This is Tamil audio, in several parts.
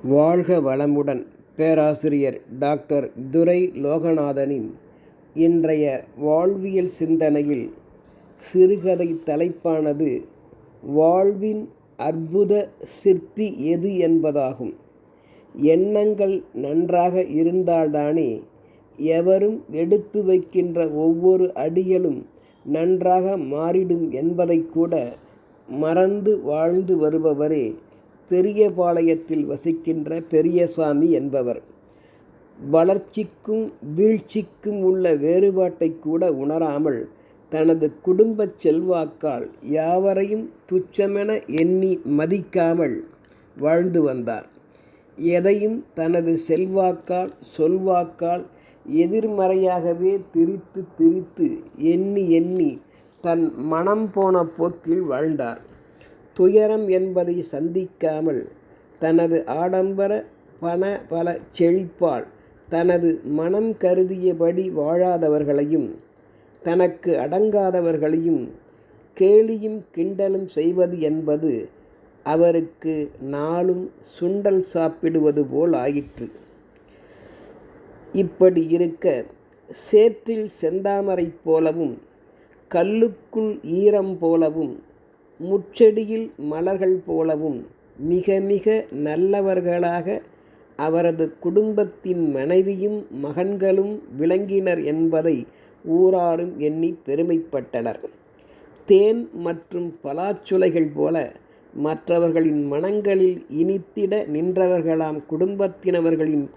வாழ்க வளமுடன். பேராசிரியர் டாக்டர் துரை லோகநாதனின் இன்றைய வாழ்வியல் சிந்தனையில் சிறுகதை தலைப்பானது வாழ்வின் அற்புத சிற்பி எது என்பதாகும். எண்ணங்கள் நன்றாக இருந்தால்தானே எவரும் எடுத்து வைக்கின்ற ஒவ்வொரு அடிகளும் நன்றாக மாறிடும் என்பதை கூட மறந்து வாழ்ந்து வருபவரே பெரியபாளையத்தில் வசிக்கின்ற பெரியசாமி என்பவர். வளர்ச்சிக்கும் வீழ்ச்சிக்கும் உள்ள வேறுபாட்டை கூட உணராமல் தனது குடும்ப செல்வாக்கால் யாவரையும் துச்சமென எண்ணி மதிக்காமல் வாழ்ந்து வந்தார். எதையும் தனது செல்வாக்கால் சொல்வாக்கால் எதிர்மறையாகவே திரித்து எண்ணி தன் மனம் போன போக்கில் வாழ்ந்தார். துயரம் என்பதை சந்திக்காமல் தனது ஆடம்பர பல செழிப்பால் தனது மனம் கருதியபடி வாழாதவர்களையும் தனக்கு அடங்காதவர்களையும் கேலியும் கிண்டலும் செய்வது என்பது அவருக்கு நாளும் சுண்டல் சாப்பிடுவது போல் ஆயிற்று. இப்படி இருக்க சேற்றில் செந்தாமரை போலவும் கல்லுக்குள் ஈரம் போலவும் முச்செடியில் மலர்கள் போலவும் மிக மிக நல்லவர்களாக அவரது குடும்பத்தின் மனைவியும் மகன்களும் விளங்கினர் என்பதை ஊராரும் எண்ணி பெருமைப்பட்டனர். தேன் மற்றும் பலாச்சுளைகள் போல மற்றவர்களின் மனங்களில் இனித்திட நின்றவர்களாம் குடும்பத்தினவர்களின்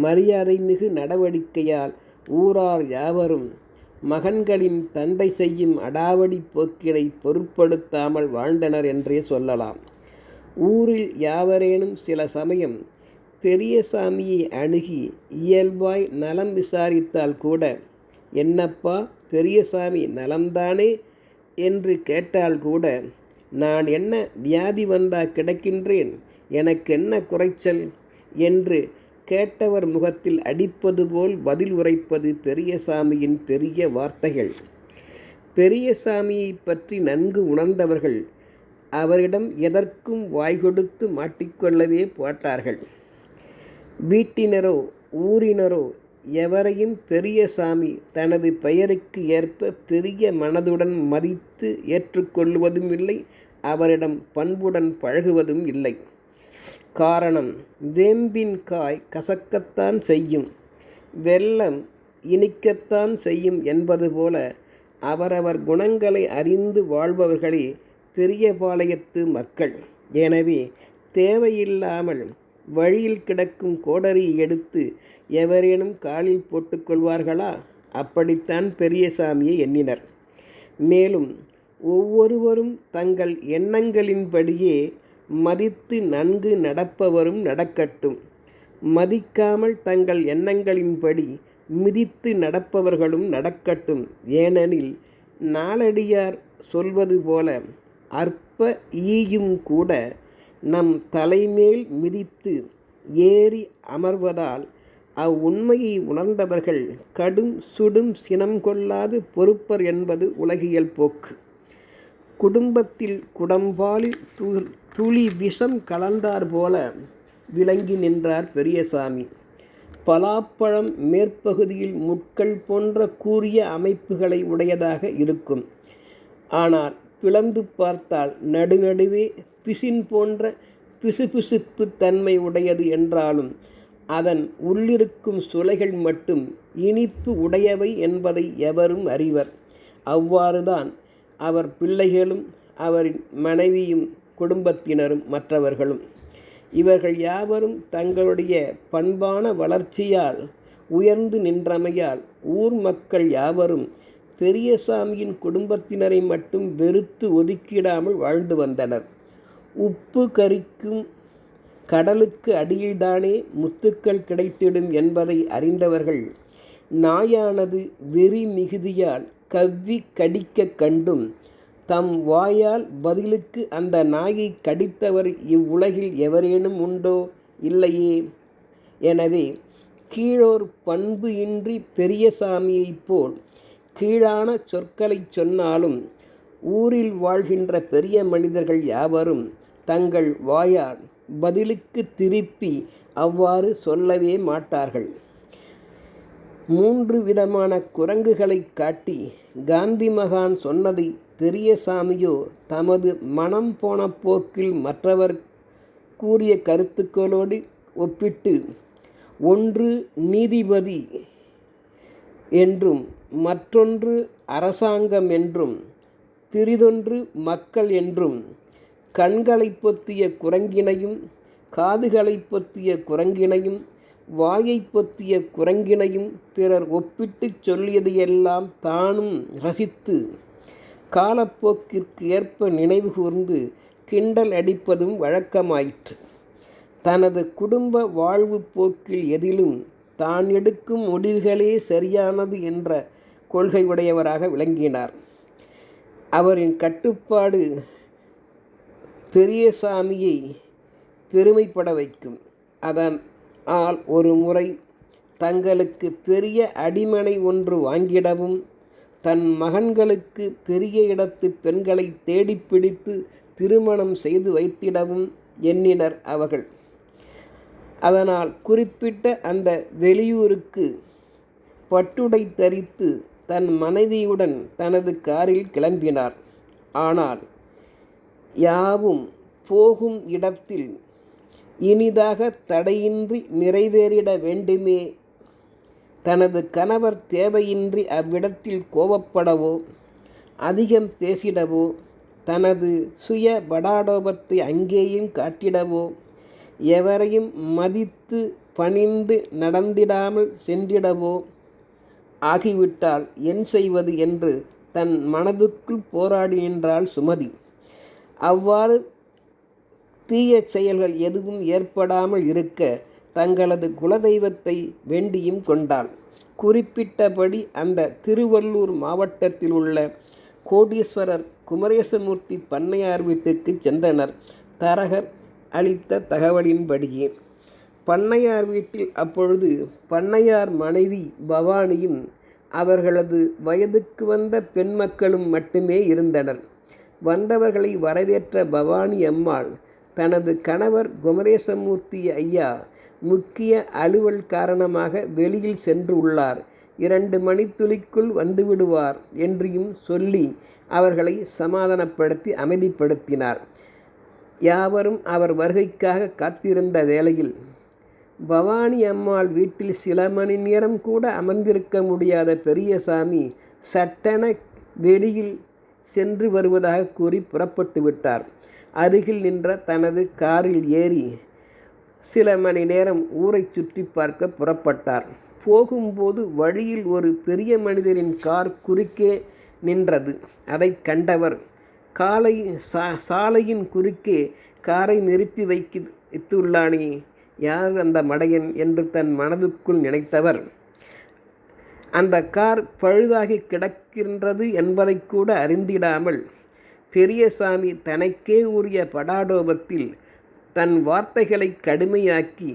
மரியாதை மிகு நடவடிக்கையால் ஊரார் யாவரும் மகன்களின் தந்தை செய்யும் அடாவடி போக்கினை பொருட்படுத்தாமல் வாழ்ந்தனர் என்றே சொல்லலாம். ஊரில் யாவரேனும் சில சமயம் பெரியசாமியை அணுகி இயல்பாய் நலம் விசாரித்தால் கூட, என்னப்பா பெரியசாமி நலம்தானே என்று கேட்டால் கூட, நான் என்ன வியாதி வந்தா கிடக்கின்றேன், எனக்கு என்ன குறைச்சல் என்று கேட்டவர் முகத்தில் அடிப்பது போல் பதில் உரைப்பது பெரியசாமியின் பெரிய வார்த்தைகள். பெரியசாமியை பற்றி நன்கு உணர்ந்தவர்கள் அவரிடம் எதற்கும் வாய் கொடுத்து மாட்டிக்கொள்ளவே போட்டார்கள். வீட்டினரோ ஊரினரோ எவரையும் பெரியசாமி தனது பெயருக்கு ஏற்ப பெரிய மனதுடன் மதித்து ஏற்றுக்கொள்வதும் இல்லை, அவரிடம் பண்புடன் பழகுவதும் இல்லை. காரணம், வேம்பின் காய் கசக்கத்தான் செய்யும், வெல்லம் இனிக்கத்தான் செய்யும் என்பது போல அவரவர் குணங்களை அறிந்து வாழ்பவர்களே பெரியபாளையத்து மக்கள். எனவே தேவையில்லாமல் வழியில் கிடக்கும் கோடரியை எடுத்து எவரேனும் காலில் போட்டுக்கொள்வார்களா? அப்படித்தான் பெரியசாமியை எண்ணினர். மேலும் ஒவ்வொருவரும் தங்கள் எண்ணங்களின்படியே மதித்து நன்கு நடப்பவரும் நடக்கட்டும், மதிக்காமல் தங்கள் எண்ணங்களின்படி மிதித்து நடப்பவர்களும் நடக்கட்டும். ஏனெனில் நாலடியார் சொல்வது போல அற்ப ஈயும் கூட நம் தலைமேல் மிதித்து ஏறி அமர்வதால் அவ்வுண்மையை உணர்ந்தவர்கள் கடும் சுடும் சினம் கொள்ளாது பொறுப்பர் என்பது உலகியல் போக்கு. குடும்பத்தில் குடம்பாலில் துளி விஷம் கலந்தார் போல விளங்கி நின்றார் பெரியசாமி. பலாப்பழம் மேற்பகுதியில் முட்கள் போன்ற கூரிய அமைப்புகளை உடையதாக இருக்கும். ஆனால் பிளந்து பார்த்தால் நடுநடுவே பிசின் போன்ற பிசுபிசுப்பு தன்மை உடையது என்றாலும் அதன் உள்ளிருக்கும் சுளைகள் மட்டும் இனிப்பு உடையவை என்பதை எவரும் அறிவர். அவ்வாறுதான் அவர் பிள்ளைகளும் அவரின் மனைவியும் குடும்பத்தினரும் மற்றவர்களும். இவர்கள் யாவரும் தங்களுடைய பண்பான வளர்ச்சியால் உயர்ந்து நின்றமையால் ஊர் மக்கள் யாவரும் பெரியசாமியின் குடும்பத்தினரை மட்டும் வெறுத்து ஒதுக்கிடாமல் வாழ்ந்து வந்தனர். உப்பு கரிக்கும் கடலுக்கு அடியில்தானே முத்துக்கள் கிடைத்திடும் என்பதை அறிந்தவர்கள் நாயானது வெறி மிகுதியால் கவ்வி கடிக்க கண்டும் தம் வாயால் பதிலுக்கு அந்த நாயை கடித்தவர் இவ்வுலகில் எவரேனும் உண்டோ? இல்லையே. எனவே கீழோர் பண்பு இன்றி பெரியசாமியைப் போல் கீழான சொற்களை சொன்னாலும் ஊரில் வாழ்கின்ற பெரிய மனிதர்கள் யாவரும் தங்கள் வாயால் பதிலுக்கு திருப்பி அவ்வாறு சொல்லவே மாட்டார்கள். 3 விதமான குரங்குகளை காட்டி காந்தி மகான் சொன்னதை பெரியசாமியோ தமது மனம் போன போக்கில் மற்றவர் கூறிய கருத்துக்களோடு ஒப்பிட்டு, ஒன்று நீதிபதி என்றும் மற்றொன்று அரசாங்கம் என்றும் பிறிதொன்று மக்கள் என்றும், கண்களை பொத்திய குரங்கினையும் காதுகளை பொத்திய குரங்கினையும் வாயை பொத்திய குரங்கினையும் பிறர் ஒப்பிட்டு சொல்லியதையெல்லாம் தானும் ரசித்து காலப்போக்கிற்கு ஏற்ப நினைவு கூர்ந்து கிண்டல் அடிப்பதும் வழக்கமாயிற்று. தனது குடும்ப வாழ்வு போக்கில் எதிலும் தான் எடுக்கும் முடிவுகளே சரியானது என்ற கொள்கையுடையவராக விளங்கினார். அவரின் கட்டுப்பாடு பெரியசாமியை பெருமைப்பட வைக்கும். அதனால் ஒரு முறை தங்களுக்கு பெரிய அடிமனை ஒன்று வாங்கிடவும் தன் மகன்களுக்கு பெரிய இடத்து பெண்களை தேடிப்பிடித்து திருமணம் செய்து வைத்திடவும் எண்ணினர் அவர்கள். அதனால் குறிப்பிட்ட அந்த வெளியூருக்கு பட்டுடை தரித்து தன் மனைவியுடன் தனது காரில் கிளம்பினார். ஆனால் யாவும் போகும் இடத்தில் இனிதாக தடையின்றி நிறைவேறிட வேண்டுமே. தனது கணவர் தேவையின்றி அவ்விடத்தில் கோபப்படவோ அதிகம் பேசிடவோ தனது சுய படாடோபத்தை அங்கேயும் காட்டிடவோ எவரையும் மதித்து பணிந்து நடந்திடாமல் சென்றிடவோ ஆகிவிட்டால் என் செய்வது என்று தன் மனதுக்குள் போராடி நின்றாள் சுமதி. அவ்வாறு தீய செயல்கள் எதுவும் ஏற்படாமல் இருக்க தங்களது குலதெய்வத்தை வேண்டியும் கொண்டாள். குறிப்பிட்டபடி அந்த திருவள்ளூர் மாவட்டத்தில் உள்ள கோடீஸ்வரர் குமரேசமூர்த்தி பண்ணையார் வீட்டுக்கு சென்றனர். தரகர் அளித்த தகவலின்படியே பண்ணையார் வீட்டில் அப்பொழுது பண்ணையார் மனைவி பவானியும் அவர்களது வயதுக்கு வந்த பெண் மக்களும் மட்டுமே இருந்தனர். வந்தவர்களை வரவேற்ற பவானி அம்மாள் தனது கணவர் குமரேசமூர்த்தி ஐயா முக்கிய அலுவல் காரணமாக வெளியில் சென்று உள்ளார், 2 மணித்துளிக்குள் வந்துவிடுவார் என்றும் சொல்லி அவர்களை சமாதானப்படுத்தி அமைதிப்படுத்தினார். யாவரும் அவர் வருகைக்காக காத்திருந்த வேளையில் பவானி அம்மாள் வீட்டில் சில மணி நேரம் கூட அமர்ந்திருக்க முடியாத பெரியசாமி சட்டென வெளியில் சென்று வருவதாக கூறி புறப்பட்டு விட்டார். அருகில் நின்ற தனது காரில் ஏறி சில மணி நேரம் ஊரை சுற்றி பார்க்க புறப்பட்டார். போகும்போது வழியில் ஒரு பெரிய மனிதரின் கார் குறுக்கே நின்றது. அதை கண்டவர் சாலையின் குறுக்கே காரை நிறுத்தி வைத்துள்ளானே, யார் அந்த மடையன் என்று தன் மனதுக்குள் நினைத்தவர், அந்த கார் பழுதாகி கிடக்கின்றது என்பதை கூட அறிந்திடாமல் பெரியசாமி தனக்கே உரிய படாடோபத்தில் தன் வார்த்தைகளை கடுமையாக்கி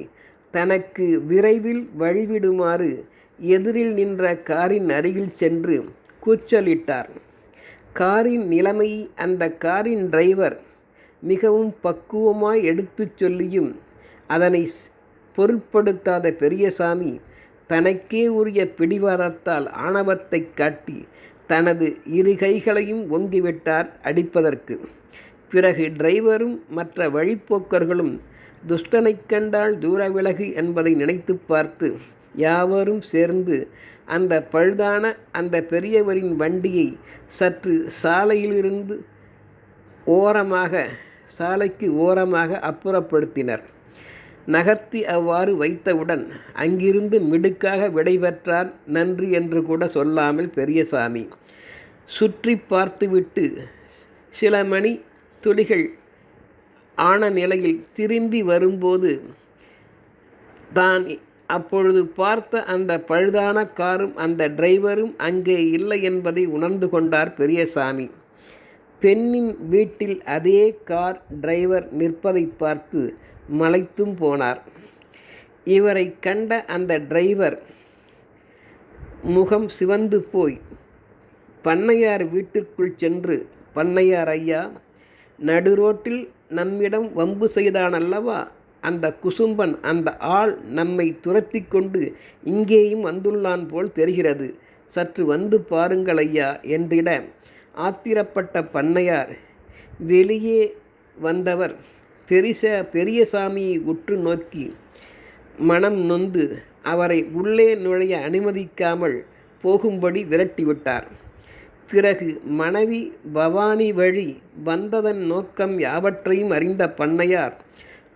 தனக்கு விரைவில் வழிவிடுமாறு எதிரில் நின்ற காரின் அருகில் சென்று கூச்சலிட்டார். காரின் நிலைமை அந்த காரின் டிரைவர் மிகவும் பக்குவமாய் எடுத்து சொல்லியும் அதனை பொருட்படுத்தாத பெரியசாமி தனக்கே உரிய பிடிவாதத்தால் ஆணவத்தை காட்டி தனது 2 கைகளையும் ஓங்கிவிட்டார் அடிப்பதற்கு. பிறகு டிரைவரும் மற்ற வழிப்போக்கர்களும் துஷ்டனைக் கண்டால் தூர விலகு என்பதை நினைத்து பார்த்து யாவரும் சேர்ந்து அந்த பழுதான அந்த பெரியவரின் வண்டியை சற்று சாலையிலிருந்து சாலைக்கு ஓரமாக அப்புறப்படுத்தினர். நகர்த்தி அவ்வாறு வைத்தவுடன் அங்கிருந்து மிடுக்காக விடைபெற்றார். நன்றி என்று கூட சொல்லாமல் பெரியசாமி சுற்றி பார்த்துவிட்டு சில மணி துளிகள் ஆன நிலையில் திரும்பி வரும்போது தான் அப்பொழுது பார்த்த அந்த பழுதான காரும் அந்த டிரைவரும் அங்கே இல்லை என்பதை உணர்ந்து கொண்டார் பெரியசாமி. பெண்ணின் வீட்டில் அதே கார் டிரைவர் நிற்பதை பார்த்து மலைத்தும் போனார். இவரை கண்ட அந்த டிரைவர் முகம் சிவந்து போய் பண்ணையார் வீட்டிற்குள் சென்று, பண்ணையார் ஐயா, நடுரோட்டில் நம்மிடம் வம்பு செய்தான் அல்லவா, அந்த குசும்பன், அந்த ஆள் நம்மை துரத்தி கொண்டு இங்கேயும் வந்துள்ளான் போல் தெரிகிறது. சற்று வந்து பாருங்கள் ஐயா என்றிட ஆத்திரப்பட்ட பண்ணையார் வெளியே வந்தவர் பெரியசாமியை உற்று நோக்கி மனம் நொந்து அவரை உள்ளே நுழைய அனுமதிக்காமல் போகும்படி விரட்டிவிட்டார். பிறகு மனைவி பவானி வழி வந்ததன் நோக்கம் யாவற்றையும் அறிந்த பண்ணையார்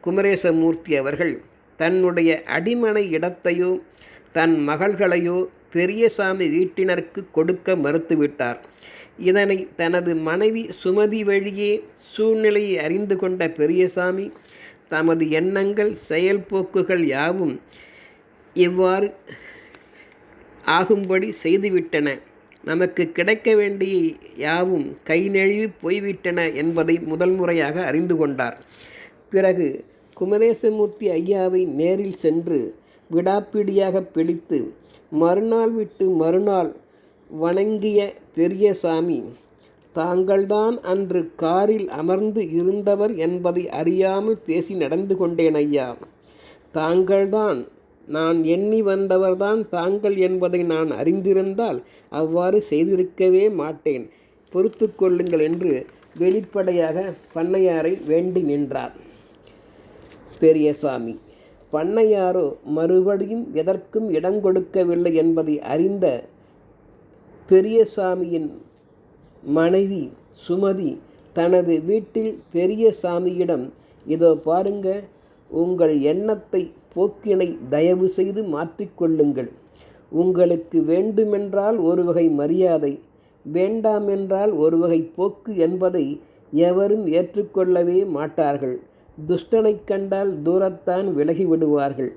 குமரேசமூர்த்தி அவர்கள் தன்னுடைய அடிமனை இடத்தையோ தன் மகள்களையோ பெரியசாமி வீட்டினருக்கு கொடுக்க மறுத்துவிட்டார். இதனை தனது மனைவி சுமதி வழியே சூழ்நிலையை அறிந்து கொண்ட பெரியசாமி தமது எண்ணங்கள் செயல்போக்குகள் யாவும் இவ்வாறு ஆகும்படி செய்துவிட்டன, நமக்கு கிடைக்க வேண்டிய யாவும் கை நழுவி போய்விட்டன என்பதை முதல் முறையாக அறிந்து கொண்டார். பிறகு குமரேசமூர்த்தி ஐயாவை நேரில் சென்று விடாப்பிடியாக பிடித்து மறுநாள் விட்டு மறுநாள் வணங்கிய பெரியசாமி, தாங்கள்தான் அன்று காரில் அமர்ந்து இருந்தவர் என்பதை அறியாமல் பேசி நடந்து கொண்டேன் ஐயா. தாங்கள்தான், நான் எண்ணி வந்தவர்தான் தாங்கள் என்பதை நான் அறிந்திருந்தால் அவ்வாறு செய்திருக்கவே மாட்டேன், பொறுத்து கொள்ளுங்கள் என்று வெளிப்படையாக பண்ணையாரை வேண்டி நின்றார். பெரியசாமி பண்ணையாரோ மறுபடியும் எதற்கும் இடம் கொடுக்கவில்லை என்பதை அறிந்த பெரியசாமியின் மனைவி சுமதி தனது வீட்டில் பெரியசாமியிடம், இதோ பாருங்க, உங்கள் எண்ணத்தை போக்கினை தயவு செய்து மாற்றிக்கொள்ளுங்கள். உங்களுக்கு வேண்டுமென்றால் ஒரு வகை மரியாதை, வேண்டாமென்றால் ஒரு வகை போக்கு என்பதை எவரும் ஏற்றுக்கொள்ளவே மாட்டார்கள். துஷ்டனை கண்டால் தூரத்தான் விலகிவிடுவார்கள்.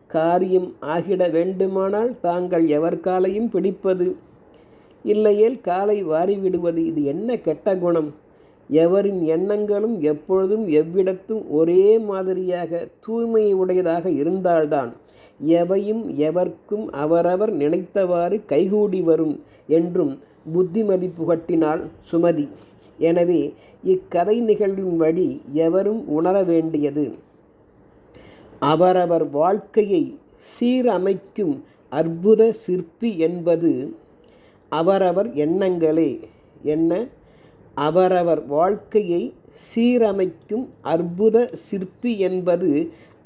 காரியம் ஆகிட வேண்டுமானால் தாங்கள் எவர் காலையும் பிடிப்பது, இல்லையேல் காலை வாரிவிடுவது, இது என்ன கெட்ட குணம்? எவரின் எண்ணங்களும் எப்பொழுதும் எவ்விடத்தும் ஒரே மாதிரியாக தூய்மை உடையதாக இருந்தால்தான் எவையும் எவர்க்கும் அவரவர் நினைத்தவாறு கைகூடி வரும் என்றும் புத்திமதி புகட்டினாள் சுமதி. எனவே இக்கதை நிகழ்வின் வழி எவரும் உணர வேண்டியது, அவரவர் வாழ்க்கையை சீரமைக்கும் அற்புத சிற்பி என்பது அவரவர் எண்ணங்களே. என்ன? அவரவர் வாழ்க்கையை சீரமைக்கும் அற்புத சிற்பி என்பது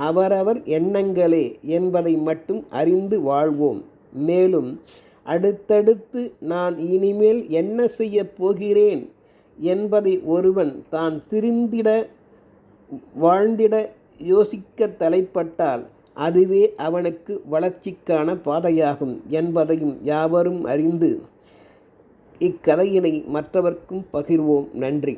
அவரவர் எண்ணங்களே என்பதை மட்டும் அறிந்து வாழ்வோம். மேலும் அடுத்தடுத்து நான் இனிமேல் என்ன செய்ய போகிறேன் என்பதை ஒருவன் தான் திருந்திட வாழ்ந்திட யோசிக்க தலைப்பட்டால் அதுவே அவனுக்கு வளர்ச்சிக்கான பாதையாகும் என்பதையும் யாவரும் அறிந்து இக்கதையினை மற்றவர்க்கும் பகிர்வோம். நன்றி.